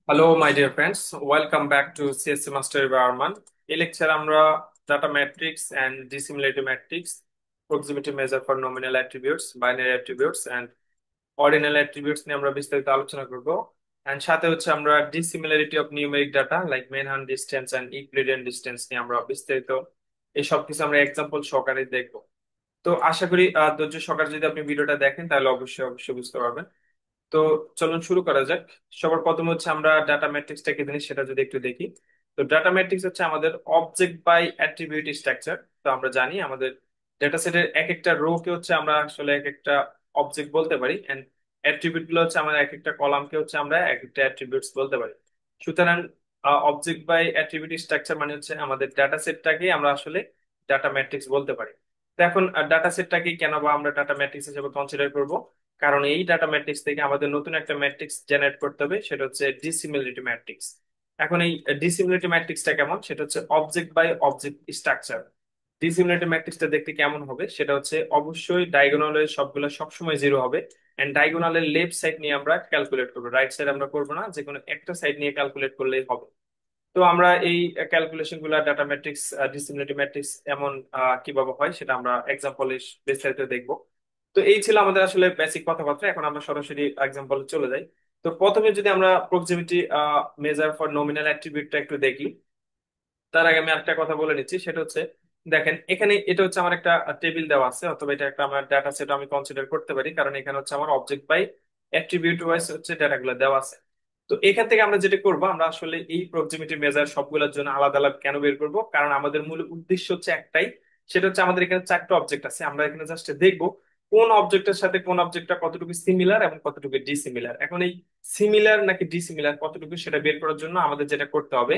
Hello my dear friends, welcome back to CSC master Barman. এই lecture আমরা data matrix and dissimilarity matrix, proximity measure for nominal attributes, binary attributes and ordinal attributes নিয়ে আমরা বিস্তারিত আলোচনা করব। And সাথে হচ্ছে আমরা dissimilarity of numeric data like মেনহান ডিস্টেন্স অ্যান্ড ইউক্লিডিয়ান ডিস্টেন্স নিয়ে আমরা বিস্তারিত এই সব কিছু আমরা এক্সাম্পল সহকারে দেখবো। তো আশা করি ধৈর্য সহকারে যদি আপনি ভিডিওটা দেখেন তাহলে অবশ্যই অবশ্যই বুঝতে পারবেন। তো চলুন শুরু করা যাক। সবার প্রথমে হচ্ছে আমরা ডাটা ম্যাট্রিক্সটা কি জিনিস সেটা যদি একটু দেখি। তো ডাটা ম্যাট্রিক্স হচ্ছে আমাদের অবজেক্ট বাই অ্যাট্রিবিউট স্ট্রাকচার। তো আমরা জানি আমাদের ডেটা সেটের এক একটা রো কে হচ্ছে আমরা আসলে এক একটা অবজেক্ট বলতে পারি, এন্ড অ্যাট্রিবিউট গুলো হচ্ছে আমরা এক একটা কলামকে হচ্ছে আমরা এক একটা অ্যাট্রিবিউটস বলতে পারি। সুতরাং অবজেক্ট বাই অ্যাট্রিবিউট স্ট্রাকচার মানে হচ্ছে আমাদের ডাটা সেটটাকে আমরা আসলে ডাটা ম্যাট্রিক্স বলতে পারি। তো এখন ডাটা সেটটাকে কেন বা আমরা ডাটা ম্যাট্রিক্স হিসেবে কনসিডার করব? কারণ এই ডাটা ম্যাট্রিক্স থেকে আমাদের নতুন একটা ম্যাট্রিক্স জেনারেট করতে হবে, সেটা হচ্ছে ডিসিমিলারিটি ম্যাট্রিক্স। এখন এই ডিসিমিলারিটি ম্যাট্রিক্সটা কেমন, সেটা হচ্ছে object by object structure. Dissimilarity ম্যাট্রিক্সটা দেখতে কেমন হবে, সেটা হচ্ছে অবশ্যই ডায়াগোনালের সবগুলো সবসময় জিরো হবে, এন্ড ডায়াগোনালের লেফট সাইড নিয়ে আমরা ক্যালকুলেট করবো, রাইট সাইড আমরা করবো না, যে কোনো একটা সাইড নিয়ে ক্যালকুলেট করলেই হবে। তো আমরা এই ক্যালকুলেশন গুলা ডাটা ম্যাট্রিক্স, ডিসিমিলারিটি ম্যাট্রিক্স এমন কিভাবে হয় সেটা আমরা এক্সাম্পল বিস্তারিত দেখবো। তো এই ছিল আমাদের আসলে বেসিক কথাবার্তা, এখন আমরা সরাসরি এক্সাম্পলে চলে যাই। তো প্রথমে যদি আমরা প্রক্সিমিটি মেজার ফর নমিনাল অ্যাট্রিবিউটটা একটু দেখি, তার আগে আমি একটা কথা বলে নিচ্ছি, সেটা হচ্ছে দেখেন এখানে এটা হচ্ছে আমার একটা টেবিল দেওয়া আছে, অথবা এটা একটা আমার ডাটা সেট আমি কনসিডার করতে পারি, কারণ এখানে হচ্ছে আমার অবজেক্ট বাই অ্যাট্রিবিউট ওয়াইজ হচ্ছে ডাটাগুলো দেওয়া আছে। তো এখান থেকে আমরা যেটা করবো, আমরা আসলে এই প্রক্সিমিটি মেজার সবগুলোর জন্য আলাদা আলাদা কেন বের করব, কারণ আমাদের মূল উদ্দেশ্য হচ্ছে একটাই। সেটা হচ্ছে আমাদের এখানে চারটা অবজেক্ট আছে, আমরা এখানে জাস্ট দেখবো কোন অবজেক্টের সাথে কোন অবজেক্টটা কতটুকু সিমিলার এবং কতটুকু ডিসিমিলার। এখন এই সিমিলার নাকি ডিসিমিলার কতটুকু সেটা বের করার জন্য আমাদের যেটা করতে হবে,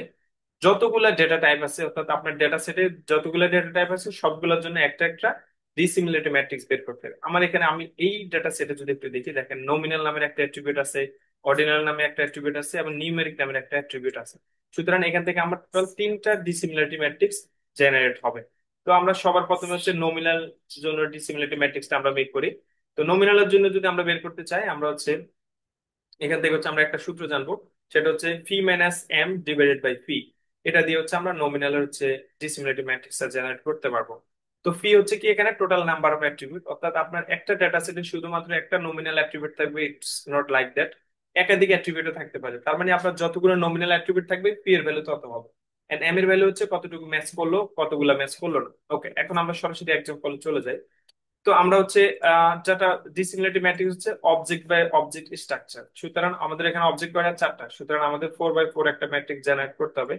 যতগুলা ডেটা টাইপ আছে অর্থাৎ আপনার ডেটা সেটে যতগুলা ডেটা টাইপ আছে সবগুলোর জন্য একটা একটা ডিসিমিলারিটি ম্যাট্রিক্স বের করতে হবে। আমার এখানে আমি এই ডেটা সেটে যদি একটু দেখি, দেখেন নমিনাল নামের একটা অ্যাট্রিবিউট আছে, অর্ডিনাল নামে একটা অ্যাট্রিবিউট আছে এবং নিউমেরিক নামের একটা অ্যাট্রিবিউট আছে। সুতরাং এখান থেকে আমার টোটাল তিনটা ডিসিমিলারিটি ম্যাট্রিক্স জেনারেট হবে। তো আমরা সবার প্রথমে হচ্ছে নমিনাল জন্য ডিসিমিলারিটি ম্যাট্রিক্সটা আমরা বের করি। তো নমিনালের জন্য যদি আমরা বের করতে চাই, আমরা হচ্ছে এখান থেকে হচ্ছে আমরা একটা সূত্র জানবো, সেটা হচ্ছে P minus M divided by P. এটা দিয়ে হচ্ছে আমরা নমিনালের হচ্ছে ডিসিমিলারিটি ম্যাট্রিক্সটা জেনারেট করতে পারবো। তো ফি হচ্ছে কি এখানে টোটাল নাম্বার অফ অ্যাট্রিবিউট, অর্থাৎ আপনার একটা ডেটা সেটে শুধুমাত্র একটা নমিনাল অ্যাট্রিবিউট থাকবে, ইটস নট লাইক দ্যাট, একাধিক অ্যাট্রিবিউটও থাকতে পারে। তার মানে আপনার যতগুলো নমিনাল অ্যাট্রিবিউট থাকবে ফি এর ভ্যালু তত হবে, এন্ড এম এর ভ্যালু হচ্ছে কতটুকু ম্যাচ করলো কতগুলো ম্যাচ করলো না। ওকে, এখন আমরা সরাসরি এক্সাম্পল চলে যাই। তো আমরা হচ্ছে যেটা ডিসিমিলারিটি ম্যাট্রিক্স হচ্ছে অবজেক্ট বাই অবজেক্ট স্ট্রাকচার। সুতরাং আমাদের এখানে অবজেক্ট কয়টা, চারটা, সুতরাং আমাদের 4 বাই 4 একটা ম্যাট্রিক্স জেনারেট করতে হবে।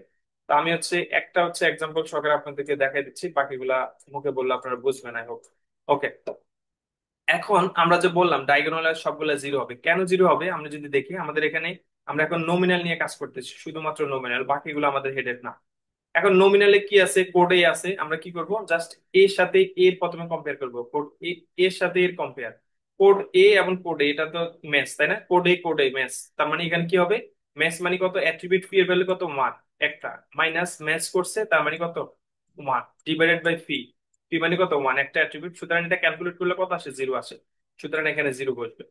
তো আমি হচ্ছে একটা হচ্ছে এক্সাম্পল সহকারে আপনাদেরকে দেখাই দিচ্ছি, বাকিগুলা মুখে বললে আপনারা বুঝবেন আই হোপ। ওকে, এখন আমরা যে বললাম ডায়াগোনাল সবগুলা জিরো হবে, কেন জিরো হবে আমরা যদি দেখি, আমাদের এখানে আমরা এখন নমিনাল নিয়ে কাজ করতেছি, শুধুমাত্র নমিনাল, বাকিগুলো আমাদের হেডেড না। এখন নমিনালে কি আছে, কোড এ আছে, আমরা কি করব, জাস্ট এর সাথে এর প্রথমে কম্পেয়ার করব, কোড এ এর সাথে এর কম্পেয়ার। কোড এ এবং কোড এ এটা তো ম্যাচ, তাই না, কোড এ ম্যাচ, তার মানে এখানে কি হবে, ম্যাচ মানে কত, অ্যাট্রিবিউট ফি এর ভ্যালু কত, 1, একটা, মাইনাস ম্যাচ করছে তার মানে কত, 1, ডিভাইডেড বাই ফি, ফি মানে কত, 1, একটা অ্যাট্রিবিউট, সুতরাং এটা ক্যালকুলেট করলে কত আসে, 0 আসে, সুতরাং এখানে 0 বসবে।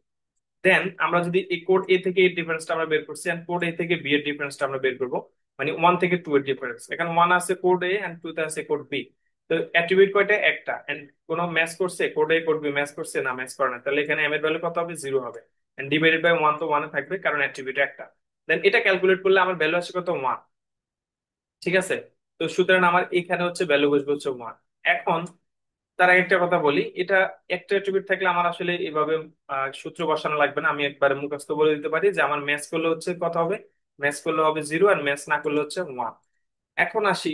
দেন আমরা যদি এই কোড এ থেকে এর ডিফারেন্সটা আমরা বের করছি, এন্ড কোড এ থেকে বি এর ডিফারেন্সটা আমরা বের করব, মানে 1 থেকে 2 এর ডিফারেন্স, এখানে 1 আছে কোড এ এন্ড 2 তে আছে কোড বি। তো অ্যাট্রিবিউট কয়টা, একটা, এন্ড কোন ম্যাচ করছে, code A code B match করছে না, ম্যাচ করে না, তাহলে এখানে এম এর ভ্যালু কত হবে, 0 হবে, এন্ড ডিভাইডেড বাই 1, তো 1 এ থাকবে কারণ অ্যাট্রিবিউট একটা। দেন এটা ক্যালকুলেট করলে আমার ভ্যালু আসে কত, 1। ঠিক আছে, তো সুতরাং আমার এখানে হচ্ছে ভ্যালু বসবে হচ্ছে 1। এখন তার আগে একটা কথা বলি, এটা একটা অ্যাট্রিবিউট থাকলে আমার আসলে এভাবে সূত্র বসানো লাগবে না, আমি একবারে মুখস্থ বলে দিতে পারি যে আমার ম্যাচ করলে হচ্ছে কত হবে, ম্যাচ করলে হবে 0 আর ম্যাচ না করলে হচ্ছে 1। এখন আসি,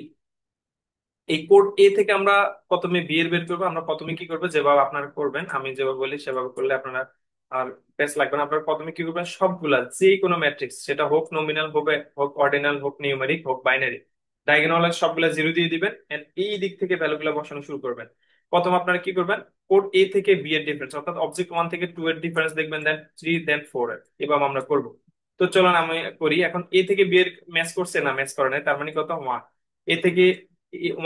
এই কোড এ থেকে আমরা প্রথমে বি এর বের করবো। আমরা প্রথমে কি করবো, যেভাবে আপনারা করবেন, আমি যেভাবে বলি সেভাবে করলে আপনারা আর পেস লাগবে না। আপনারা প্রথমে কি করবেন, সবগুলা যে কোনো ম্যাট্রিক্স, সেটা হোক নমিনাল হবে, হোক অর্ডিনাল, হোক নিউমেরিক, হোক বাইনারি, ডায়াগোনাল সবগুলা 0 দিয়ে দিবেন, এন্ড এই দিক থেকে ভ্যালুগুলো বসানো শুরু করবেন। প্রথম আপনারা কি করবেন, কোড এ থেকে বি এর ডিফারেন্স, অর্থাৎ অবজেক্ট 1 থেকে 2 এর ডিফারেন্স দেখবেন, দেন 3, দেন 4 এর, এভাবে আমরা করব। তো চলুন আমি করি, এখন এ থেকে বি এর ম্যাচ করছে না, ম্যাচ করে নাই, তার মানে কত, 1। এ থেকে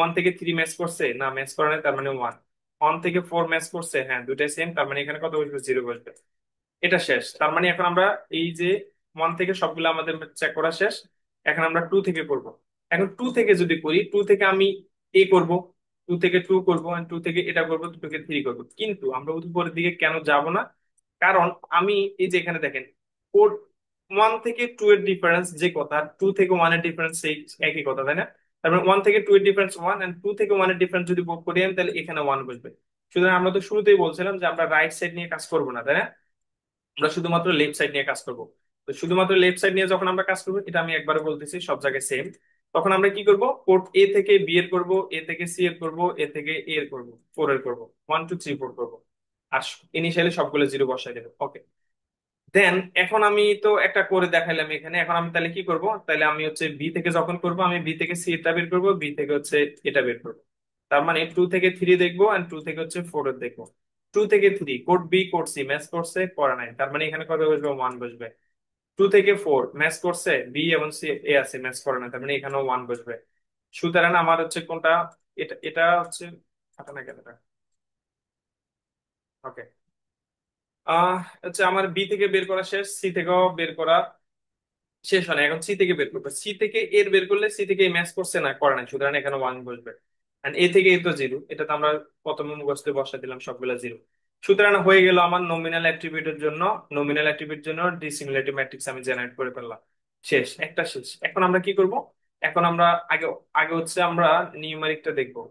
1 থেকে 3 ম্যাচ করছে না, ম্যাচ করে নাই, তার মানে 1। 1 থেকে 4 ম্যাচ করছে, হ্যাঁ দুটাই সেম, তার মানে এখানে কত বসবে, 0 বসবে। এটা শেষ, তার মানে এখন আমরা এই যে ওয়ান থেকে সবগুলো আমাদের চেক করা শেষ। এখন আমরা টু থেকে করব। এখন টু থেকে যদি করি, টু থেকে আমি এ করব, টু থেকে টু করবো, টু থেকে এটা করবো, টু থেকে থ্রি করবো। কিন্তু আমরা উপরের দিকে কেন যাব না? কারণ আমি এই যে এখানে দেখেন, কোড ওয়ান থেকে টু এর ডিফারেন্স যে কথা, টু থেকে ওয়ান এর ডিফারেন্স সেই একই কথা, তাই না? তারপরে ওয়ান থেকে টু এর ডিফারেন্স ওয়ান, এন্ড টু থেকে ওয়ান এর ডিফারেন্স যদি যোগ করি আমি, তাহলে এখানে ওয়ান বসবে। সুতরাং আমরা তো শুরুতেই বলছিলাম যে আমরা রাইট সাইড নিয়ে কাজ করবো না, তাই না? আমরা শুধুমাত্র লেফট সাইড নিয়ে কাজ করব। তো শুধুমাত্র লেফট সাইড নিয়ে যখন আমরা কাজ করবো, এটা আমি একবারে বলতেছি, সব জায়গায় সেম। তখন আমরা কি করব, পোর্ট এ থেকে বি এর করব, এ থেকে সি এর করব, এ থেকে এ এর করব, ফোর এর করব, ওয়ান টু থ্রি ফোর করবো। আর ইনিশিয়ালি সবগুলো জিরো বসাই দেবো। ওকে, দেন এখন আমি তো একটা করে দেখাইলাম এখানে। এখন আমি তাহলে কি করব, তাহলে আমি হচ্ছে বি থেকে যখন করব, আমি বি থেকে সি এটা বের করবো, বি থেকে হচ্ছে এটা বের করবো। তার মানে টু থেকে থ্রি দেখবো, এন্ড টু থেকে হচ্ছে ফোর এর দেখবো। টু থেকে three code B code C match করছে, করে নাই, তার মানে এখানে কত বসবে, ওয়ান বসবে। টু থেকে ফোর ম্যাচ করছে, বি এবং সি এ আছে, ম্যাচ করে না, তার মানে এখানেও ওয়ান বসবে। সুতরাং আমার হচ্ছে কোনটা, এটা এটা হচ্ছে থাকে না কেন এটা। ওকে, হচ্ছে আমার বি থেকে বের করা শেষ, সি থেকেও বের করা শেষ হয় না। এখন সি থেকে বের করবে, সি থেকে এর বের করলে, সি থেকে ম্যাচ করছে না, করে নাই, সুতরাং এখানে ওয়ান বসবে। আর এ থেকে এ তো জিরো, এটা তো আমরা প্রথমে মুখস্থে বসা দিলাম সবগুলা জিরো। সুতরাং হয়ে গেল আমার নমিনাল অ্যাট্রিবিউটের জন্য, নমিনাল অ্যাট্রিবিউটের জন্য ডিসিমিলারিটি ম্যাট্রিক্স আমি জেনারেট করে ফেললাম। শেষ, একটা শেষ। এখন আমরা কি করব, এখন আমরা আগে আগে হচ্ছে আমরা নিউমেরিকটা দেখবো।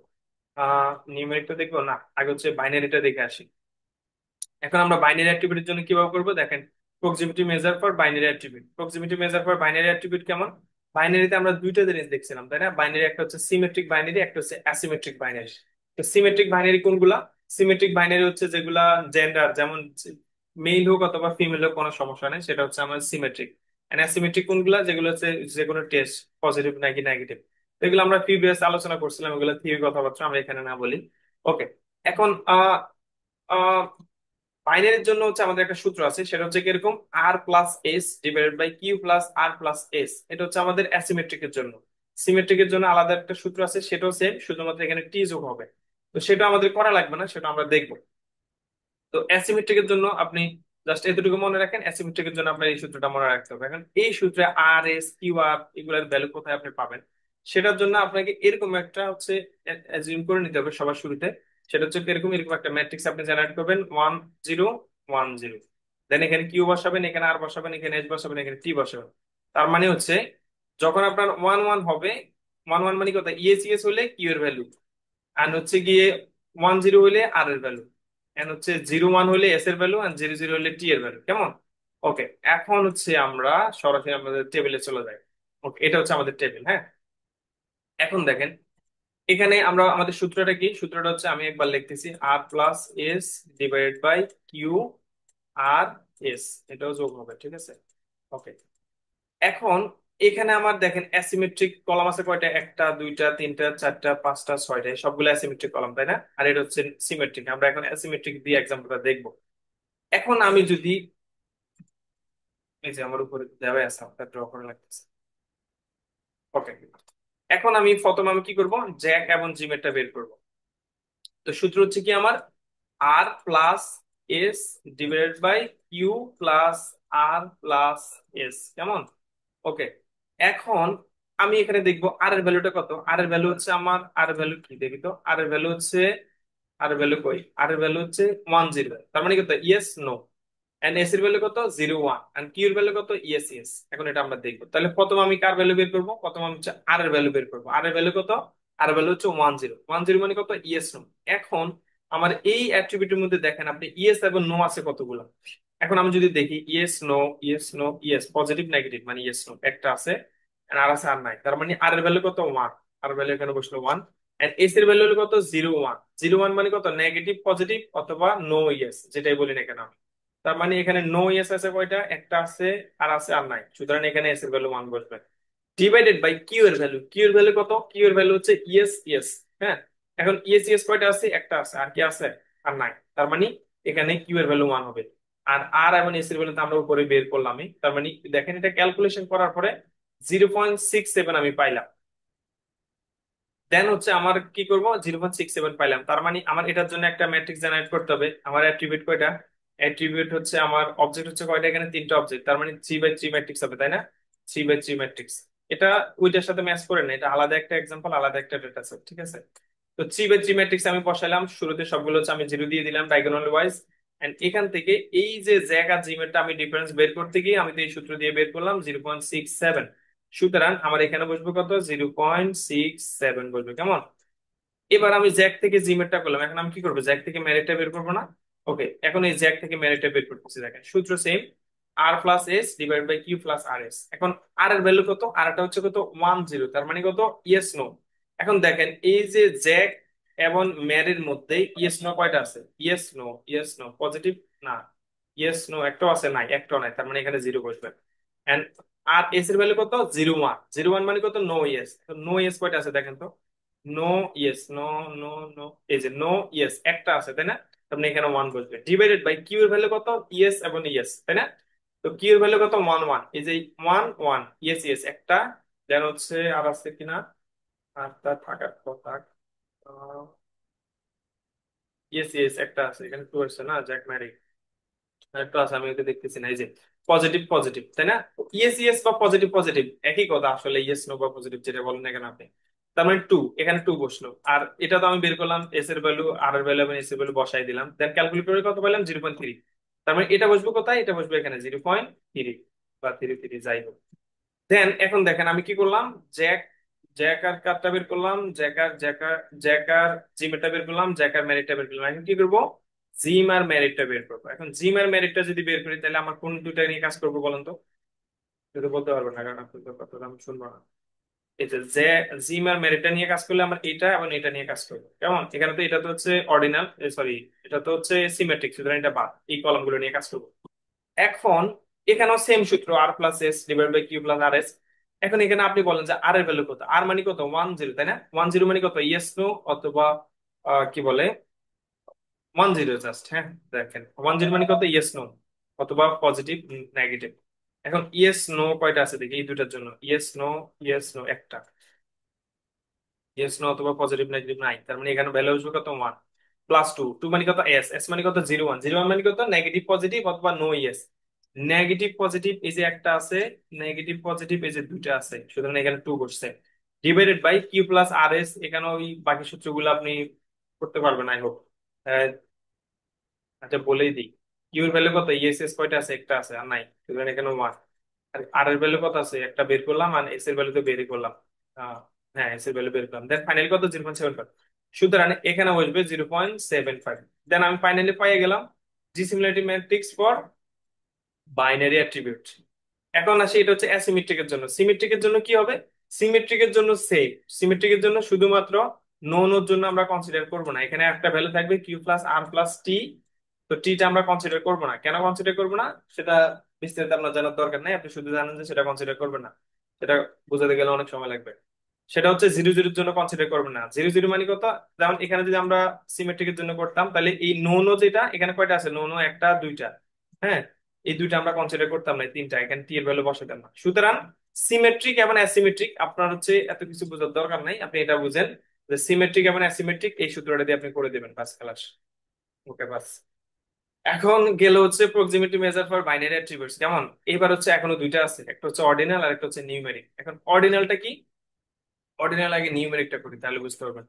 নিউমেরিকটা দেখবো না, আগে হচ্ছে বাইনারিটা দেখে আসি। এখন আমরা বাইনারি অ্যাট্রিবিউটের জন্য কিভাবে করবো দেখেন, proximity measure for binary attribute. Proximity measure for binary attribute কেমন? বাইনারিতে আমরা দুইটা জিনিস দেখছিলাম, তাই না? বাইনারি একটা হচ্ছে সিমেট্রিক বাইনারি, একটা হচ্ছে অ্যাসিমেট্রিক বাইনারি। তো সিমেট্রিক বাইনারি কোনগুলা? সিমেট্রিক বাইনারি হচ্ছে যেগুলা জেন্ডার, যেমন মেল হোক অথবা ফিমেল হোক, কোনো সমস্যা নেই, সেটা হচ্ছে আমার সিমেট্রিক। এন্ড অ্যাসিমেট্রিক কোনগুলা? যেগুলো হচ্ছে যে কোনো টেস্ট পজিটিভ নাকি নেগেটিভ। এগুলো আমরা প্রিভিয়াস আলোচনা করছিলাম, এগুলো থিওরি কথাবার্তা আমরা এখানে না বলি। ওকে, এখন আহ বাইনারির জন্য হচ্ছে আমাদের একটা সূত্র আছে, সেটা হচ্ছে কিরকম, R plus S divided by Q plus R plus S. এটা হচ্ছে আমাদের অ্যাসিমেট্রিকের জন্য। সিমেট্রিকের জন্য আলাদা একটা সূত্র আছে, সেটাও সেম, শুধুমাত্র এখানে টি যোগ হবে। তো সেটা আমাদের করা লাগবে না, সেটা আমরা দেখবো। তো অ্যাসিমেট্রিকের জন্য আপনি জাস্ট এতটুকু মনে রাখেন, অ্যাসিমেট্রিকের জন্য আপনার এই সূত্রটা মনে রাখতে হবে। এখন এই সূত্রে আর এস কিউ আর এগুলোর ভ্যালু কোথায় আপনি পাবেন, সেটার জন্য আপনাকে এরকম একটা হচ্ছে অ্যাজিউম করে নিতে হবে সবার শুরুতে। সেটা হচ্ছে এরকম এরকম একটা ম্যাট্রিক্স আপনি জেনারেট করবেন, ওয়ান জিরো ওয়ান জিরো। দেন এখানে কিউ বসাবেন, এখানে আর বসাবেন, এখানে এস বসাবেন, এখানে টি বসাবেন। তার মানে হচ্ছে যখন আপনার ওয়ান ওয়ান হবে, ওয়ান ওয়ান মানে কথা, ইএস ইএস হলে কিউ এর ভ্যালু, আর হচ্ছে গিয়ে ওয়ান জিরো হলে আর এর ভ্যালু, এন্ড হচ্ছে জিরো ওয়ান হলে এস এর ভ্যালু, আর জিরো জিরো হলে টি এর ভ্যালু। কেমন? ওকে, এখন হচ্ছে আমরা সরাসরি আমাদের টেবিলে চলে যাই। ওকে, এটা হচ্ছে আমাদের টেবিল, হ্যাঁ। এখন দেখেন, এখানে আমরা আমাদের সূত্রটা কি, সূত্রটা হচ্ছে আমি একবার লিখতেছি, R plus S divided by Q R S, এটাও যোগ হবে, ঠিক আছে। ওকে, এখন এখানে আমার দেখেন অ্যাসিমেট্রিক কলাম আছে কয়টা, একটা দুইটা তিনটা চারটা পাঁচটা ছয়টা, এই সবগুলো অ্যাসিমেট্রিক কলাম, তাই না? আর এটা হচ্ছে সিমেট্রিক। আমরা এখন অ্যাসিমেট্রিক দিয়ে এক্সাম্পলটা দেখবো। এখন আমি যদি, এই যে আমার উপরে দেওয়া আছে, আপনার ড্র করা লাগতেছে। ওকে, এখন আমি প্রথমে আমি কি করব, জ্যাক এবং জিমেটটা বের করব। তো সূত্র হচ্ছে কি আমার, R plus S divided by Q plus R plus S. কেমন? ওকে, এখন আমি এখানে দেখবো আর এর ভ্যালুটা কত। আর এর ভ্যালু হচ্ছে আমার, আর এর ভ্যালু কি দেখি তো, আর এর ভ্যালু হচ্ছে, আর এর ভ্যালু কই, আর এর ভ্যালু হচ্ছে ওয়ান জিরো। তার মানে কত, ইয়েস নো। এন্ড এস এর ভ্যালু কত, জিরো ওয়ান। এন্ড কিউ এর ভ্যালু কত, ইয়েস ইয়েস। এখন এটা আমরা দেখবো। তাহলে প্রথম আমি কার ভ্যালু বের করবো, প্রথম আমি হচ্ছে আর এর ভ্যালু বের করবো। আর এর ভ্যালু কত, আর এর ভ্যালু হচ্ছে ওয়ান জিরো। ওয়ান জিরো মানে কত, ইয়েস নো। এখন আমার এই অ্যাট্রিবিউটের মধ্যে দেখেন আপনি, ইয়েস এবং নো আছে কতগুলো। এখন আমি যদি দেখি, yes no yes no yes, positive negative মানে ইয়েস নো একটা আছে, আর আছে আর নাই, তার মানে আর এর ভ্যালু কত, ওয়ান। আর ভ্যালু এখানে বসলো ওয়ান। এন্ড এস এর ভ্যালু হলো কত, জিরো ওয়ান। জিরো ওয়ান মানে কত, নেগেটিভ পজিটিভ অথবা নো ইয়েস, যেটাই বলি না কেন আমি। তার মানে এখানে নো ইয়েস আছে কয়টা, একটা আছে, আর আছে আর নাই, সুতরাং এখানে এস এর ভ্যালু ওয়ান বসবে। ডিভাইডেড বাই কিউ এর ভ্যালু, কিউ এর ভ্যালু কত, কিউ এর ভ্যালু হচ্ছে ইয়েস ইয়েস। হ্যাঁ, এখন ইয়েস ইয়েস কয়টা আছে, একটা আছে, আর কি আছে, আর নাই, তার মানে এখানে কিউ এর ভ্যালু ওয়ান হবে। আর আর এবং এস এর ভ্যালু তো আমরা উপরে বের করলামই, তার মানে দেখেন এটা ক্যালকুলেশন করার পরে 0.67 আমি পাইলাম। দেন হচ্ছে আমার কি করব, 0.67 পাইলাম, তার মানে আমার এটার জন্য একটা ম্যাট্রিক্স জেনারেট করতে হবে। আমার অ্যাট্রিবিউট কয়টা, অ্যাট্রিবিউট হচ্ছে আমার অবজেক্ট হচ্ছে কয়টা, এখানে তিনটা অবজেক্ট, তার মানে 3 বাই 3 ম্যাট্রিক্স হবে তাই না? 3 বাই 3 ম্যাট্রিক্স। এটা ওইটার সাথে ম্যাচ করে না, এটা আলাদা একটা এক্সাম্পল, আলাদা একটা ডেটা সেট, ঠিক আছে? তো 3 বাই 3 ম্যাট্রিক্স আমি বসাইলাম, শুরুতে সবগুলো হচ্ছে আমি 0 দিয়ে দিলাম ডায়াগোনাল ওয়াইজ। এন্ড এখান থেকে এই যে জ্যাক আর জিমেরটা আমি ডিফারেন্স বের করতে গিয়ে আমি তো এই সূত্র দিয়ে বের করলাম 0.67। সুতরাং আমার এখানে বসবে কত, 0.67 বসবে, কেমন? এবার আমি জ্যাক থেকে জিমেরটা করলাম, এখন আমি কি করবো, জ্যাক থেকে মেরিটটা বের করবো না? ওকে, এখন এই জ্যাক থেকে মেরিটটা বের করতেছি, দেখেন সূত্র same, R plus S divide by Q plus R S. এখন আর এর ভ্যালু কত, আর এটা হচ্ছে কত, 10, তার মানে কত, ইয়েস নো। এখন দেখেন এই যে জ্যাক এবং মেরির মধ্যে ইয়েস নো কয়টা আছে, yes no, yes no positive না, ইয়েস নো একটাও আছে, নাই একটাও নাই, তার মানে এখানে জিরো বসবে। এন্ড আর এস এর ভ্যালু কত, 0 1, 0 1 মানে কত, নো ইয়েস। তো নো ইয়েস কয়টা আছে দেখেন তো, no yes, no, no, no, এই যে নো ইয়েস একটা আছে তাই না, তার মানে এখানে ওয়ান বসবে, ডিভাইডেড বাই কিউ এর ভ্যালু কত, ইয়েস এবং ইয়েস তাই না? তো কিউ এর ভ্যালু কত, 1 1, এই যে 1 1, ইয়েস ইয়েস একটা, দেন হচ্ছে আর আছে কিনা, আর তা থাকার কথা, ইয়েস ইয়েস একটা আছে, এখানে টু আছে না, জ্যাক ম্যারি একটা আছে, আমি ওকে দেখতেছি না, এই যে পজিটিভ পজিটিভ তাই না? ইয়েস ইয়েস বা পজিটিভ পজিটিভ একই কথা আসলে, ইয়েস নো বা পজিটিভ যেটা বলেন না কেন আপনি। তার মানে টু, এখানে টু বসলো, আর এটা তো আমি বের করলাম এস এর ভ্যালু, আর এর ভ্যালু এবং এস এর ভ্যালু বসাই দিলাম, দেন ক্যালকুলেট করে কত পেলাম, 0.3। তার মানে এটা বসবে কোথায়, এটা বসবে এখানে 0.3 বা 3 3 যাই হোক। দেন এখন দেখেন আমি কি করলাম, জ্যাক, জ্যাক আর কারটা বের করলাম, জ্যাক আর জিমেরটা বের করলাম, জ্যাক আর মেরিটটা বের করলাম, এখন কি করবো, জিম আর মেরিটটা বের করবো। এখন জিম আর মেরিটটা যদি বের করি তাহলে আমার কোন দুইটা নিয়ে কাজ করবো বলেন তো? যদি বলতে পারবো না, কারণ আপনাদের কথা আমি শুনবো না। এই যে জিম আর মেরিটটা নিয়ে কাজ করলে আমার এটা এবং এটা নিয়ে কাজ করবো, কেমন? এখানে তো এটা তো হচ্ছে অর্ডিনাল, সরি, এটা তো হচ্ছে সিমেট্রিক, সুতরাং এটা বাদ, এই কলাম গুলো নিয়ে কাজ করবো। এখন এখানেও সেম সূত্র, R plus S divide by Q plus R S. এখন এখানে আপনি বলেন যে আর এর ভ্যালু কত, আর মানে কত, 1 0 তাই না? 1 0 মানে কত, ইয়েস নো অথবা কি বলে, 1 0 জাস্ট, হ্যাঁ। দেখেন 1 0 মানে কত, ইয়েস নো অথবা পজিটিভ নেগেটিভ। এখন ইয়েস নো কয়টা আছে দেখি, এই দুটার জন্য ইয়েস নো, ইয়েস নো একটা, ইয়েস নো অথবা পজিটিভ নেগেটিভ নাই, তার মানে এখানে ভ্যালু আসবে কত, 1 প্লাস টু, টু মানে কত, এস, এস মানে কত, 0 1, 0 1 মানে কত, নেগেটিভ পজিটিভ অথবা নো ইয়েস। নেগেটিভ পজিটিভ এই যে একটা আছে, নেগেটিভ পজিটিভ এই যে দুইটা আছে, সুতরাং এখানে টু বসছে, divided by Q plus R S. এখানে ওই বাকি সূত্রগুলো আপনি করতে পারবেন আই হোপ। আচ্ছা বলেই দিই, কিউ এর ভ্যালু কত, ইএস এস কয়টা আছে, একটা আছে, আর নাই, সুতরাং এখানে ওয়ান। আর আর এর ভ্যালু কত আছে, একটা বের করলাম, আর এস এর ভ্যালু তো বেরই করলাম। আহ, হ্যাঁ এস এর ভ্যালু বের করলাম, দেন ফাইনালি কত, 0.75। সুতরাং এখানে বসবে 0.75। দেন আমি ফাইনালি পাইয়ে গেলাম dissimilarity matrix for binary attribute. এখন আসি এটা হচ্ছে অ্যাসিমেট্রিকের জন্য, সিমেট্রিকের জন্য কি হবে, সিমেট্রিকের জন্য সেম, সিমেট্রিকের জন্য শুধুমাত্র নো নোর জন্য আমরা কনসিডার করব না, এখানে একটা ভ্যালু থাকবে কিউ প্লাস আর প্লাস টি। তো টিটা আমরা কনসিডার করব না, কেন কনসিডার করব না সেটা বিস্তারিত আপনার জানার দরকার নাই, আপনি শুধু জানেন যে সেটা কনসিডার করবেন না, সেটা বোঝাতে গেলে অনেক সময় লাগবে। সেটা হচ্ছে 0 0 জন্য কনসিডার করবেন না, 0 0 মানে কত, যেমন এখানে যদি আমরা সিমেট্রিকের জন্য করতাম তাহলে এই নো নো যেটা এখানে কয়টা আছে, নো নো একটা দুইটা, হ্যাঁ, এই দুইটা আমরা কনসিডার করতাম না, এই তিনটা, এখানে টি এর ভ্যালু বসাতাম না। সুতরাং সিমেট্রিক এবং অ্যাসিমেট্রিক আপনার হচ্ছে এত কিছু বোঝার দরকার নাই, আপনি এটা বুঝেন যে সিমেট্রিক এবং অ্যাসিমেট্রিক এই সূত্রটা দিয়ে আপনি করে দিবেন, বাস খালাস। ওকে বাস। এখন গেল হচ্ছে proximity measure for binary attributes, কেমন? এবার হচ্ছে এখনো দুইটা আছে, একটা হচ্ছে অর্ডিনাল আর একটা হচ্ছে নিউমেরিক। এখন অর্ডিনালটা কি, অর্ডিনাল আগে নিউমেরিকটা করি তাহলে বুঝতে পারবেন।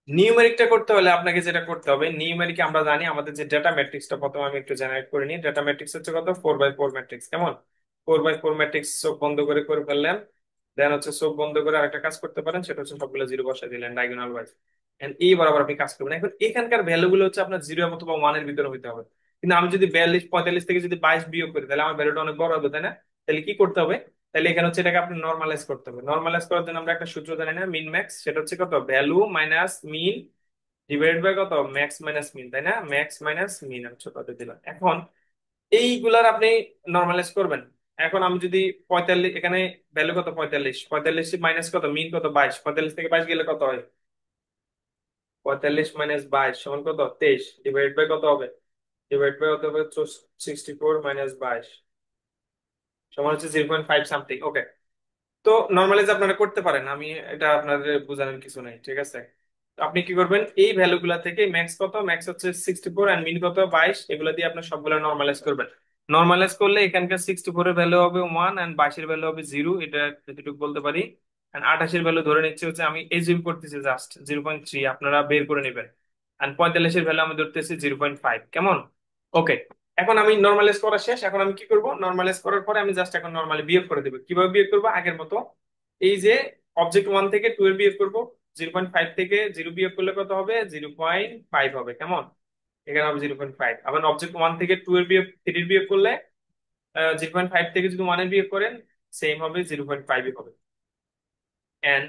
নিউমেরিকটা করতে হলে আপনাকে যেটা করতে হবে, নিউমেরিক আমরা জানি আমাদের যে ডেটা ম্যাট্রিক্সটা, প্রথমে আমি একটু জেনারেট করে নিই, ডেটা ম্যাট্রিক্স হচ্ছে কত, 4 বাই 4 ম্যাট্রিক্স, কেমন? 4 বাই 4 ম্যাট্রিক্স চোখ বন্ধ করে করে ফেললেন, দেন হচ্ছে চোখ বন্ধ করে আরেকটা কাজ করতে পারেন, সেটা হচ্ছে সবগুলো জিরো বসাই দিলেন ডায়াগোনাল ওয়াইজ, এন্ড এই বরাবর আপনি কাজ করবেন। এখন এখানকার ভ্যালু গুলো হচ্ছে আপনার 0 অথবা 1 এর ভিতরে হইতে হবে। কিন্তু আমি যদি 42 45 থেকে যদি 22 বিয়োগ করি তাহলে আমার ভ্যালুটা অনেক বড় হবে তাই না? তাহলে কি করতে হবে, তাহলে এখানে হচ্ছে এটাকে আপনি নর্মালাইজ করতে হবে। নর্মালাইজ করার জন্য আমরা একটা সূত্র জানি না, মিন ম্যাক্স, সেটা হচ্ছে কত, value minus min divide by কত, ম্যাক্স মাইনাস মিন তাই না, ম্যাক্স মাইনাস মিন আমি ছোট হাতে দিলাম। এখন এইগুলার আপনি নর্মালাইজ করবেন। এখন আমি যদি 45, এখানে ভ্যালু কত, 45, 45 মাইনাস কত, মিন কত, 22, 45 থেকে 22 গেলে কত হয়, 45 মাইনাস 22 সমান কত, 23, ডিভাইড বাই কত হবে, ডিভাইড বাই কত হবে, 64 মাইনাস 22 সমান হচ্ছে 0.5 সামথিং। ওকে, তো নর্মালাইজ আপনারা করতে পারেন, আমি এটা আপনাদের বোঝানোর কিছু নাই, ঠিক আছে? তো আপনি কি করবেন, এই ভ্যালু গুলা থেকে ম্যাক্স কত, ম্যাক্স হচ্ছে 64 এন্ড মিন কত 22, এগুলা দিয়ে আপনি সবগুলা নর্মালাইজ করবেন। নর্মালাইজ করলে এখানকার 64 এর ভ্যালু হবে 1 এন্ড 22 এর ভ্যালু হবে 0, এটা যতটুকু বলতে পারি। এন্ড 28 এর ভ্যালু ধরে নিচ্ছে হচ্ছে, আমি এজিউম করতেছি জাস্ট 0.3, আপনারা বের করে নেবেন। এন্ড 45 এর ভ্যালু আমি ধরতেছি 0.5, কেমন? ওকে। এখন আমি নর্মালাইজ করা শেষ, এখন আমি কি করব, নর্মালাইজ করার পরে আমি জাস্ট এখন নর্মালি বিয়োগ করে দেবো। কিভাবে বিয়োগ করবো, আগের মতো। এই যে অবজেক্ট 1 থেকে 2 এর বিয়োগ করব, 0.5 থেকে 0 বিয়োগ করলে কত হবে, 0.5 হবে, কেমন? এখানে হবে 0.5। আবার অবজেক্ট 1 থেকে 2 এর বিয়োগ, 3 এর বিয়োগ করলে 0.5 থেকে যদি 1 এর বিয়োগ করেন, সেম হবে, 0.5 হবে। এন্ড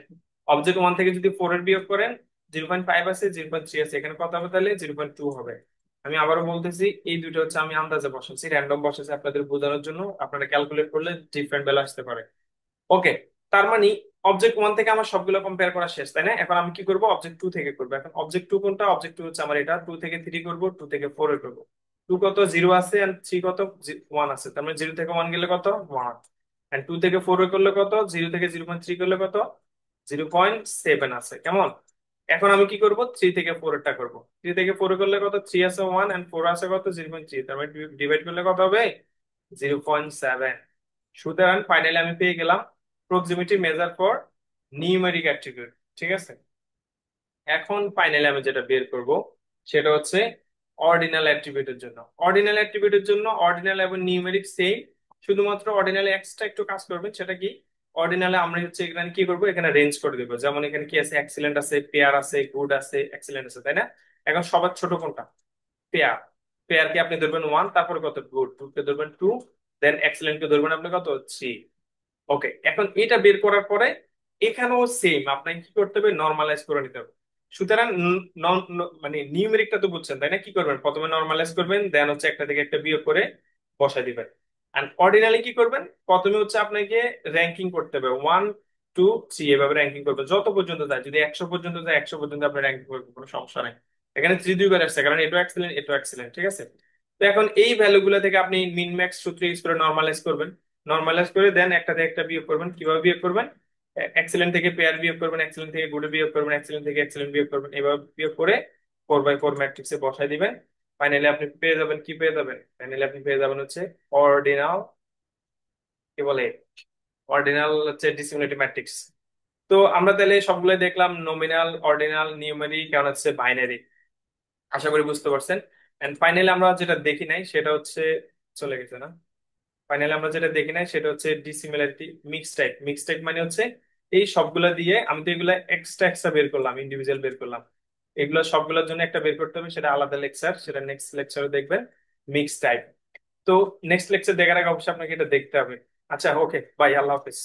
অবজেক্ট 1 থেকে যদি 4 এর বিয়োগ করেন, 0.5 আছে, 0.3 আছে, এখানে কত হবে তাহলে, 0.2 হবে। আমি আবারও বলতেছি, এই দুটো হচ্ছে আমি আন্দাজে বসাচ্ছি, র্যান্ডম বসাচ্ছি আপনাদের বোঝানোর জন্য, আপনারা ক্যালকুলেট করলে ডিফারেন্ট ভ্যালু আসতে পারে। ওকে। তার মানে অবজেক্ট 1 থেকে আমার সবগুলো কম্পেয়ার করা শেষ, তাই না? এখন আমি কি করব, অবজেক্ট 2 থেকে করব। এখন অবজেক্ট 2 কোনটা, অবজেক্ট 2 হচ্ছে আমার এটা। 2 থেকে 3 করব, 2 থেকে 4 এ করব। 2 কত, 0 আছে, এন্ড 3 কত, 1 আছে, তার মানে 0 থেকে 1 গেলে কত, 1। এন্ড 2 থেকে 4 এ করলে কত, 0 থেকে 0.3 করলে কত, 0.7 আছে, কেমন? এখন আমি কি করব, 3 থেকে 4 এরটা করব। 3 থেকে 4 এ করলে কত, 3 আছে 1 এন্ড 4 আছে কত, 0.3, তার মানে ডিভাইড করলে কত হবে, 0.7। সুতরাং ফাইনালি আমি পেয়ে গেলাম proximity measure for numeric attribute. ঠিক আছে। এখন ফাইনালি আমি যেটা বের করব, সেটা হচ্ছে অর্ডিনাল অ্যাট্রিবিউটের জন্য। অর্ডিনাল অ্যাট্রিবিউটের জন্য অর্ডিনাল এবং নিউমেরিক সেম, শুধুমাত্র অর্ডিনালে এক্সট্রা একটু কাজ করবেন। সেটা কি, অর্ডিনালে আমরা হচ্ছে এখানে কি করব, এখানে রেঞ্জ করে দেবো। যেমন এখানে কি আছে, এক্সিলেন্ট আছে, পেয়ার আছে, গুড আছে, এক্সিলেন্ট আছে, তাই না? এখন সবার ছোট কোনটা, পেয়ার। পেয়ার কে আপনি ধরবেন 1, তারপরে কত, গুড। গুড কে ধরবেন 2, দেন এক্সিলেন্ট কে ধরবেন আপনি কত, 3। ওকে। এখন এটা বের করার পরে এখানেও সেম আপনাকে কি করতে হবে, নর্মালাইজ করে নিতে হবে। সুতরাং মানে নিউমেরিকটা তো বুঝছেন, তাই না? কি করবেন, প্রথমে নর্মালাইজ করবেন, দেন হচ্ছে একটা থেকে একটা বিয়োগ করে বসাই দিবেন। এন্ড অর্ডিনালি কি করবেন, প্রথমে হচ্ছে আপনাকে র্যাঙ্কিং করতে হবে, 1 2 3 এভাবে র্যাঙ্কিং করবেন যত পর্যন্ত যায়। যদি 100 পর্যন্ত যায়, 100 পর্যন্ত আপনি র্যাঙ্কিং করবেন, কোনো সমস্যা নাই। এখানে 3 দুইবার আসছে, কারণ এটাও এক্সেলেন্ট, এটাও এক্সেলেন্ট, ঠিক আছে। তো এখন এই ভ্যালু গুলো থেকে আপনি মিন ম্যাক্স সূত্র ইউজ করে নর্মালাইজ করবেন। নর্মালাইজ করে দেন একটা থেকে একটা বিয়োগ করবেন। কিভাবে বিয়োগ করবেন, এক্সেলেন্ট থেকে পেয়ার বিয়োগ করবেন, এক্সেলেন্ট থেকে গুড বিয়োগ করবেন, এক্সেলেন্ট থেকে এক্সেলেন্ট বিয়োগ করবেন, এভাবে বিয়োগ করে 4/4 ম্যাট্রিক্সে বসাই দিবেন। ফাইনালি আপনি পেয়ে যাবেন, কি পেয়ে যাবেন, ফাইনালি আপনি পেয়ে যাবেন হচ্ছে অর্ডিনাল, কি বলে, অর্ডিনাল হচ্ছে ডিসিমিলারিটি ম্যাট্রিক্স। তো আমরা তাহলে সবগুলো দেখলাম, নমিনাল, অর্ডিনাল, নিউমেরিক, আর হচ্ছে বাইনারি। আশা করি বুঝতে পারছেন। এন্ড ফাইনালি আমরা যেটা দেখি নাই সেটা হচ্ছে, চলে গেছে না, ফাইনালি আমরা যেটা দেখি নাই সেটা হচ্ছে dissimilarity mix type. Mix type মানে হচ্ছে এই সবগুলা দিয়ে, আমি তো এগুলা এক্সট্রা এক্সট্রা বের করলাম, ইন্ডিভিজুয়াল বের করলাম। এগুলো সবগুলোর জন্য একটা বের করতে হবে, সেটা আলাদা লেকচার, সেটা নেক্সট লেকচারে দেখবেন, মিক্স টাইপ। তো নেক্সট লেকচার দেখার আগে অবশ্যই আপনাকে এটা দেখতে হবে। আচ্ছা, ওকে, বাই, আল্লাহ হাফেজ।